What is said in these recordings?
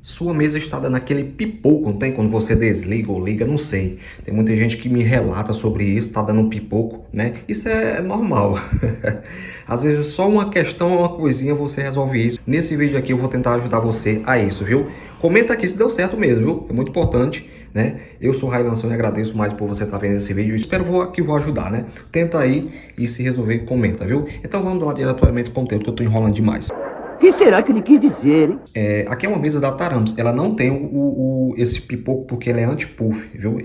Sua mesa está dando aquele pipoco, não tem? Quando você desliga ou liga, não sei. Tem muita gente que me relata sobre isso, tá dando um pipoco, né? Isso é normal. Às vezes só uma questão, uma coisinha, você resolve isso. Nesse vídeo aqui eu vou tentar ajudar você a isso, viu? Comenta aqui se deu certo mesmo, viu? É muito importante, né? Eu sou o Railanson e agradeço mais por você estar vendo esse vídeo. Espero que vou ajudar, né? Tenta aí e se resolver, comenta, viu? Então vamos lá diretamente com o conteúdo que eu tô enrolando demais. O que será que ele quis dizer, hein? Aqui é uma mesa da Taramps, ela não tem esse pipoco porque ela é anti-puff, viu?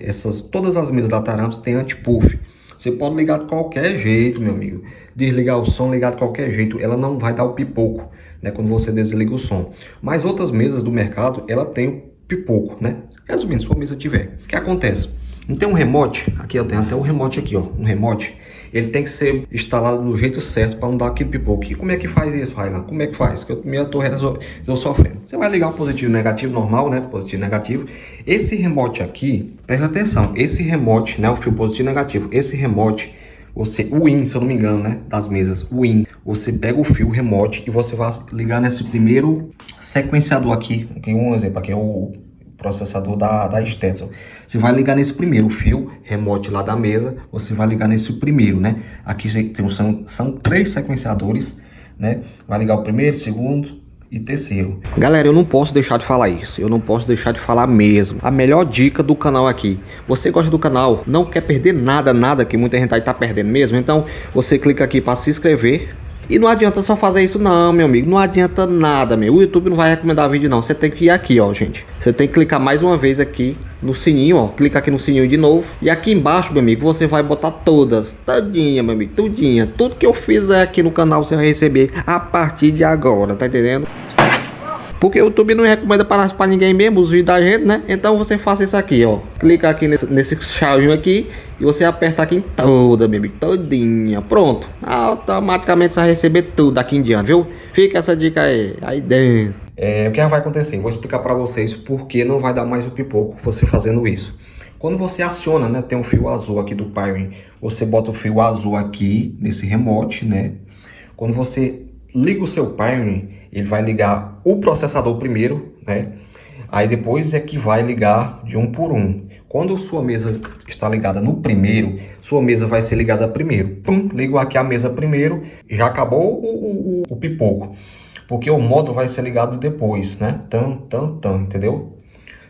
Todas as mesas da Taramps tem anti-puff. Você pode ligar de qualquer jeito, meu amigo. Desligar o som, ligar de qualquer jeito, ela não vai dar o pipoco, né? Quando você desliga o som. Mas outras mesas do mercado, ela tem o pipoco, né? Resumindo, se sua mesa tiver. O que acontece? Não tem um remote? Aqui eu tenho até um remote aqui, ó. Um remote. Ele tem que ser instalado do jeito certo para não dar aquele pipoco. E como é que faz isso, Railan? Como é que faz? Que eu tô sofrendo. Você vai ligar o positivo e negativo normal, né? Positivo e negativo. Esse remote aqui, presta atenção. Esse remote, né? O fio positivo e negativo. Esse remote, o IN, se eu não me engano, né? Das mesas, o IN. Você pega o fio remote e você vai ligar nesse primeiro sequenciador aqui. Aqui um exemplo, aqui é o processador da Stetson. Você vai ligar nesse primeiro fio remote lá da mesa, você vai ligar nesse primeiro, né? Aqui são 3 sequenciadores, né? Vai ligar o primeiro, segundo e terceiro. Galera, eu não posso deixar de falar isso. Eu não posso deixar de falar mesmo. A melhor dica do canal aqui. Você gosta do canal, não quer perder nada que muita gente aí tá perdendo mesmo, então você clica aqui para se inscrever. E não adianta só fazer isso não, meu amigo. Não adianta nada, meu. O YouTube não vai recomendar vídeo não. Você tem que ir aqui, ó, gente. Você tem que clicar mais uma vez aqui no sininho, ó. Clica aqui no sininho de novo. E aqui embaixo, meu amigo, você vai botar todas. Todinha, meu amigo. Tudinha. Tudo que eu fizer aqui no canal você vai receber a partir de agora. Tá entendendo? Porque o YouTube não recomenda para ninguém mesmo os vídeos da gente, né? Então você faça isso aqui, ó. Clica aqui nesse chavinho aqui e você aperta aqui em toda, meu amigo, todinha. Pronto. Automaticamente você vai receber tudo daqui em diante, viu? Fica essa dica aí dentro. O que vai acontecer? Vou explicar para vocês por que não vai dar mais o pipoco você fazendo isso. Quando você aciona, né? Tem um fio azul aqui do Pyron. Você bota o fio azul aqui nesse remote, né? Quando você liga o seu Pyron, ele vai ligar o processador primeiro, né? Aí depois é que vai ligar de um por um. Quando sua mesa está ligada no primeiro, sua mesa vai ser ligada primeiro. Pum, ligo aqui a mesa primeiro, já acabou o pipoco. Porque o módulo vai ser ligado depois, né? Entendeu?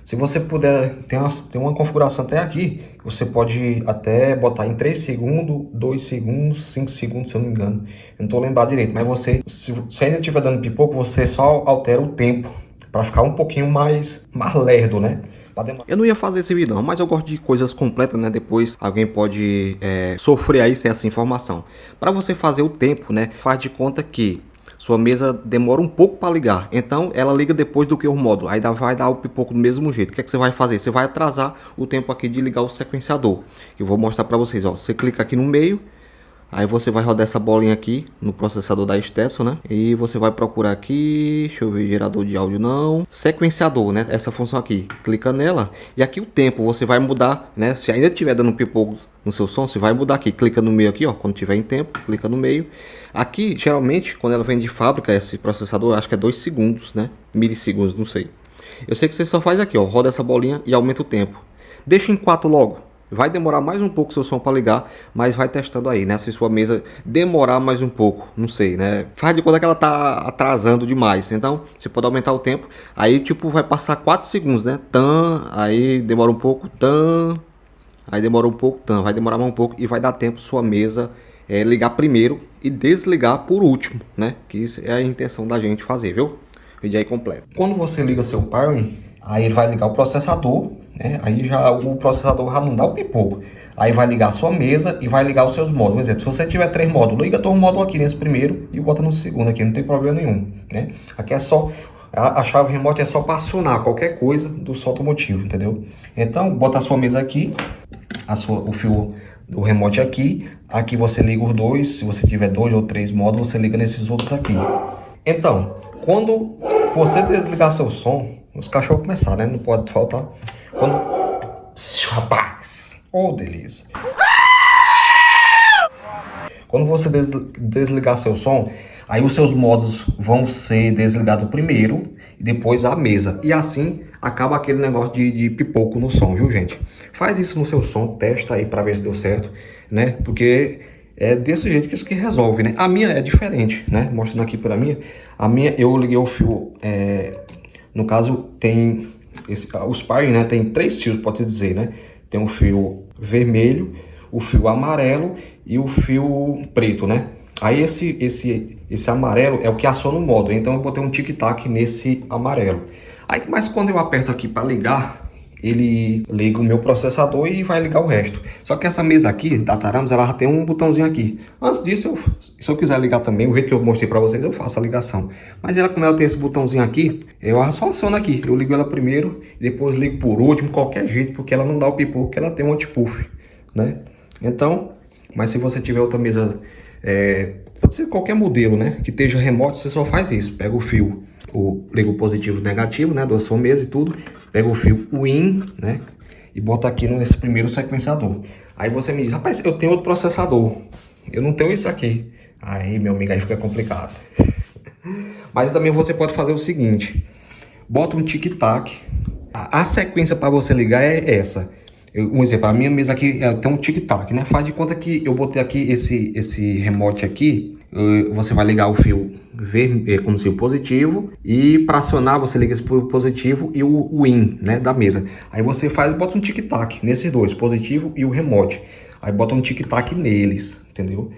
Se você puder, tem uma configuração até aqui, você pode até botar em 3 segundos, 2 segundos, 5 segundos, se eu não me engano. Eu não estou lembrado direito, mas se ainda estiver dando pipoco, você só altera o tempo para ficar um pouquinho mais lerdo, né? Eu não ia fazer esse vídeo não, mas eu gosto de coisas completas, né? Depois alguém pode sofrer aí sem essa informação. Para você fazer o tempo, né? Faz de conta que sua mesa demora um pouco para ligar, então ela liga depois do que o módulo, aí vai dar o pipoco do mesmo jeito. O que é que você vai fazer? Você vai atrasar o tempo aqui de ligar o sequenciador. Eu vou mostrar para vocês, ó. Você clica aqui no meio, aí você vai rodar essa bolinha aqui no processador da Stetson, né? E você vai procurar aqui, deixa eu ver, gerador de áudio não, sequenciador, né? Essa função aqui, clica nela e aqui o tempo você vai mudar, né? Se ainda estiver dando pipoco no seu som, você vai mudar aqui, clica no meio aqui, ó, quando tiver em tempo, clica no meio. Aqui, geralmente, quando ela vem de fábrica, esse processador, acho que é 2 segundos, né? Milissegundos, não sei. Eu sei que você só faz aqui, ó, roda essa bolinha e aumenta o tempo. Deixa em 4 logo. Vai demorar mais um pouco seu som para ligar, mas vai testando aí, né? Se sua mesa demorar mais um pouco, não sei, né? Faz de conta que ela tá atrasando demais. Então, você pode aumentar o tempo. Aí, tipo, vai passar 4 segundos, né? Aí demora um pouco, aí demora um pouco, vai demorar mais um pouco e vai dar tempo sua mesa ligar primeiro e desligar por último, né? Que isso é a intenção da gente fazer, viu? Vídeo aí completo. Quando você liga seu Pyron, aí ele vai ligar o processador, né? Aí já o processador já não dá o pipoco. Aí vai ligar a sua mesa e vai ligar os seus módulos. Por exemplo, se você tiver 3 módulos, liga todo módulo aqui nesse primeiro e bota no segundo aqui, não tem problema nenhum, né? Aqui é só a chave remote é só para acionar qualquer coisa do som automotivo, entendeu? Então, bota a sua mesa aqui, o fio do remote aqui você liga os dois. Se você tiver 2 ou 3 módulos, você liga nesses outros aqui. Então, quando você desligar seu som, os cachorros começaram, né? Não pode faltar. Rapaz, oh delícia. Quando você desligar seu som, aí os seus módulos vão ser desligados primeiro e depois a mesa. E assim acaba aquele negócio de pipoco no som, viu, gente? Faz isso no seu som, testa aí para ver se deu certo, né? Porque é desse jeito que isso que resolve, né? A minha é diferente, né? Mostrando aqui para mim. A minha, eu liguei o fio, no caso tem os pares, né? Tem 3 fios, pode-se dizer, né? Tem o fio vermelho, o fio amarelo e o fio preto, né? Aí esse amarelo é o que aciona o modo, então eu botei um tic-tac nesse amarelo. Aí, mas quando eu aperto aqui para ligar, ele liga o meu processador e vai ligar o resto. Só que essa mesa aqui da Taramos, ela já tem um botãozinho aqui. Antes disso, se eu quiser ligar também, o jeito que eu mostrei para vocês, eu faço a ligação. Mas ela, como ela tem esse botãozinho aqui, eu só aciono aqui. Eu ligo ela primeiro, depois ligo por último, qualquer jeito, porque ela não dá o pipoco, porque ela tem um anti-puff, né? Então, mas se você tiver outra mesa, pode ser qualquer modelo, né, que esteja remoto, você só faz isso. Pega o fio, liga o positivo e o negativo, né, da sua mesa e tudo. Pega o fio in, né, e bota aqui nesse primeiro sequenciador. Aí você me diz, rapaz, eu tenho outro processador, eu não tenho isso aqui. Aí, meu amigo, aí fica complicado. Mas também você pode fazer o seguinte, bota um tic-tac. A sequência para você ligar é essa. Um exemplo, a minha mesa aqui tem um tic-tac, né? Faz de conta que eu botei aqui esse remote aqui. Você vai ligar o fio como se o positivo, e para acionar você liga esse positivo e o in, né, da mesa. Aí você bota um tic-tac nesses dois, positivo e o remote. Aí bota um tic-tac neles, entendeu?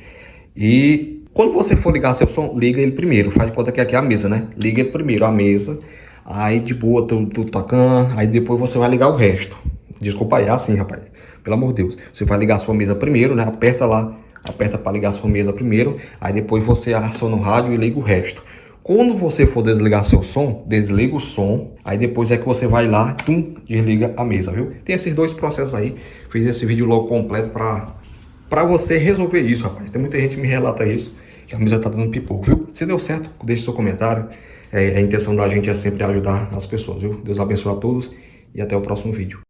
E quando você for ligar seu som, liga ele primeiro. Faz de conta que aqui é a mesa, né? Liga primeiro a mesa. Aí de boa, tudo tocando. Aí depois você vai ligar o resto. Desculpa aí, é assim, rapaz. Pelo amor de Deus. Você vai ligar a sua mesa primeiro, né? Aperta lá. Aperta para ligar a sua mesa primeiro. Aí depois você aciona o rádio e liga o resto. Quando você for desligar seu som, desliga o som. Aí depois é que você vai lá, desliga a mesa, viu? Tem esses dois processos aí. Fiz esse vídeo logo completo para você resolver isso, rapaz. Tem muita gente que me relata isso, que a mesa tá dando pipoco, viu? Se deu certo, deixe seu comentário. A intenção da gente é sempre ajudar as pessoas, viu? Deus abençoe a todos e até o próximo vídeo.